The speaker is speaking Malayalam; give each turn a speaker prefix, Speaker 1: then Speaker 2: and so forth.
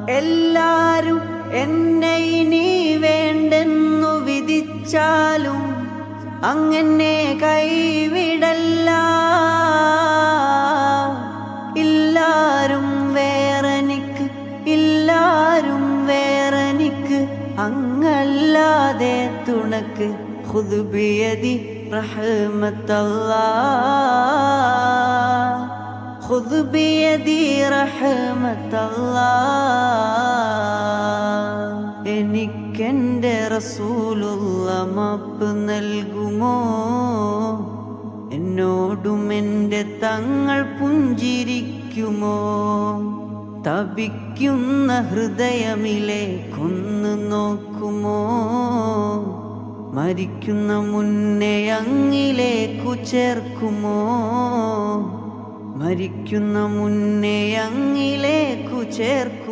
Speaker 1: എല്ലാരും എന്നെ ഇനി വേണ്ടെന്നു വിധിച്ചാലും അങ്ങനെ കൈവിടല്ല. ഇല്ലാരും വേറെനിക്ക്, ഇല്ലാരും വേറെനിക്ക്, അങ്ങല്ലാതെ തുണക്ക്. ഖുദ് ബിയദി റഹ്മത്തല്ലാഹ്, ഖുദ് ബിയദി റഹ്മത്തല്ലാഹ്. എനിക്കെന്റെ റസൂലുള്ള മാപ്പ് നൽകുമോ? എന്നോടും എൻ്റെ തങ്ങൾ പുഞ്ചിരിക്കുമോ? തപിക്കുന്ന ഹൃദയമിലേക്കൊന്ന് നോക്കുമോ? മരിക്കുന്ന മുന്നേ അങ്ങിലേക്കു ചേർക്കുമോ? മരിക്കുന്ന മുന്നേ അങ്ങിലേക്കു ചേർക്കുമോ?